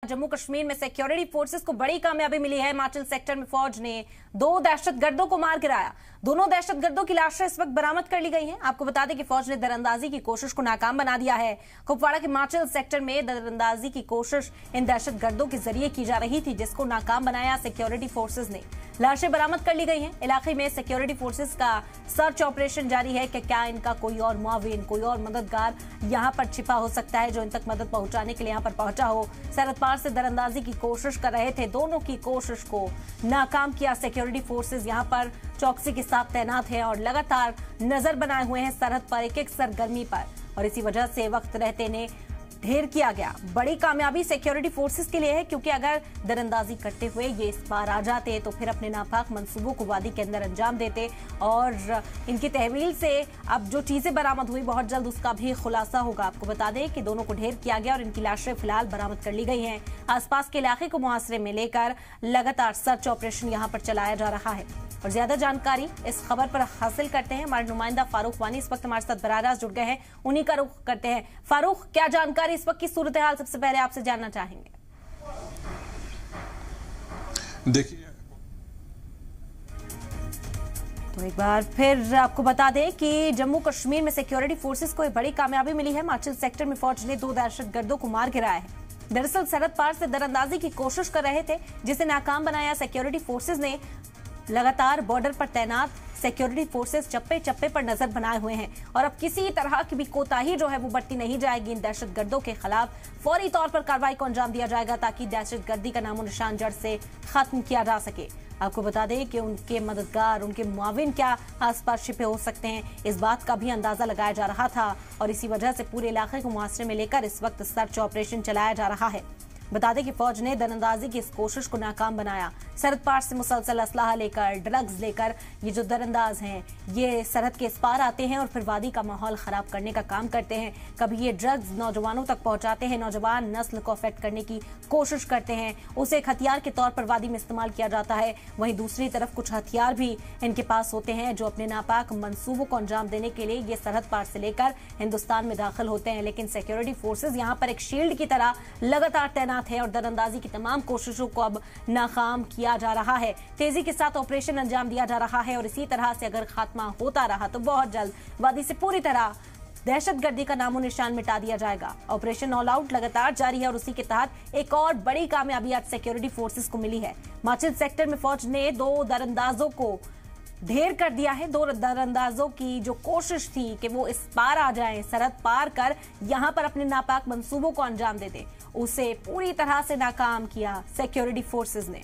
जम्मू कश्मीर में security forces को बड़ी कामयाबी मिली है। हिमाचल सेक्टर में फौज ने 2 दहशतगर्दों को मार गिराया। दोनों दहशतगर्दों की लाशें इस वक्त बरामद कर ली गई हैं। आपको बता दें कि फौज ने दरअंदाजी की कोशिश को नाकाम बना दिया है। कुपवाड़ा के हिमाचल सेक्टर में दरअंदाजी की कोशिश इन दहशतगर्दों के जरिए की जा रही थी, जिसको नाकाम बनाया सिक्योरिटी फोर्सेज ने। लाशें बरामद कर ली गई हैं। इलाके में सिक्योरिटी फोर्सेज का सर्च ऑपरेशन जारी है कि क्या इनका कोई और मुआविन, कोई और मददगार यहां पर छिपा हो सकता है जो इन तक मदद पहुंचाने के लिए यहां पर पहुंचा हो। सरहद पार से दरअंदाजी की कोशिश कर रहे थे। दोनों की कोशिश को नाकाम किया। सिक्योरिटी फोर्सेज यहां पर चौकसी के साथ तैनात है और लगातार नजर बनाए हुए हैं सरहद पर एक एक सरगर्मी पर, और इसी वजह से वक्त रहते ने ढेर किया गया। बड़ी कामयाबी सिक्योरिटी फोर्सेस के लिए है, क्योंकि अगर दरअंदाजी करते हुए ये इस बार आ जाते तो फिर अपने नापाक मंसूबों को वादी के अंदर अंजाम देते, और इनकी तहवील से अब जो चीजें बरामद हुई बहुत जल्द उसका भी खुलासा होगा। आपको बता दें कि दोनों को ढेर किया गया और इनकी लाशें फिलहाल बरामद कर ली गई हैं। आसपास के इलाके को मुहासरे में लेकर लगातार सर्च ऑपरेशन यहाँ पर चलाया जा रहा है। और ज्यादा जानकारी इस खबर पर हासिल करते हैं। हमारे नुमाइंदा फारूक वानी इस वक्त हमारे साथ बराह रास्त जुड़ गए हैं, उन्हीं का रुख करते हैं। फारूक, क्या जानकारी इस वक्त की सूरत हाल सबसे पहले आपसे जानना चाहेंगे? देखिए, तो एक बार फिर आपको बता दें कि जम्मू कश्मीर में सिक्योरिटी फोर्सेस को एक बड़ी कामयाबी मिली है। हिमाचल सेक्टर में फौज ने 2 दहशतगर्दों को मार गिराया है। दरअसल सरहद पार से दरअंदाजी की कोशिश कर रहे थे, जिसे नाकाम बनाया। सिक्योरिटी फोर्सेज ने लगातार बॉर्डर पर तैनात सिक्योरिटी फोर्सेस चप्पे चप्पे पर नजर बनाए हुए हैं, और अब किसी तरह की भी कोताही जो है वो बरती नहीं जाएगी। इन दहशतगर्दों के खिलाफ फौरी तौर पर कार्रवाई को अंजाम दिया जाएगा, ताकि दहशतगर्दी का नामो निशान जड़ से खत्म किया जा सके। आपको बता दें कि उनके मददगार, उनके मुआविन क्या आसपास छिपे हो सकते हैं, इस बात का भी अंदाजा लगाया जा रहा था, और इसी वजह से पूरे इलाके को मुहासरे में लेकर इस वक्त सर्च ऑपरेशन चलाया जा रहा है। बता दें कि फौज ने दरअंदाजी की इस कोशिश को नाकाम बनाया। सरहद पार से मुसलसल असलाहा लेकर, ड्रग्स लेकर ये जो दरअंदाज हैं ये सरहद के इस पार आते हैं और फिर वादी का माहौल खराब करने का काम करते हैं। कभी ये ड्रग्स नौजवानों तक पहुंचाते हैं, नौजवान नस्ल को अफेक्ट करने की कोशिश करते हैं, उसे एक हथियार के तौर पर वादी में इस्तेमाल किया जाता है। वहीं दूसरी तरफ कुछ हथियार भी इनके पास होते हैं जो अपने नापाक मंसूबों को अंजाम देने के लिए ये सरहद पार से लेकर हिंदुस्तान में दाखिल होते हैं। लेकिन सिक्योरिटी फोर्सेज यहाँ पर एक शील्ड की तरह लगातार तैनात है और दरअंदाजी की तमाम कोशिशों को अब नाकाम किया जा रहा है। तेजी के साथ ऑपरेशन अंजाम दिया जा रहा है, और इसी तरह से अगर खात्मा होता रहा तो बहुत जल्द वादी से पूरी तरह दहशतगर्दी का नामो निशान मिटा दिया जाएगा। ऑपरेशन ऑल आउट लगातार जारी है, और उसी के तहत एक और बड़ी कामयाबी आज सिक्योरिटी फोर्सेस को मिली है। हिमाचल सेक्टर में फौज ने 2 दरअंदाजों को ढेर कर दिया है। 2 दरअंदाजों की जो कोशिश थी कि वो इस पार आ जाएं, सरहद पार कर यहां पर अपने नापाक मंसूबों को अंजाम दे दें, उसे पूरी तरह से नाकाम किया सिक्योरिटी फोर्सेस ने।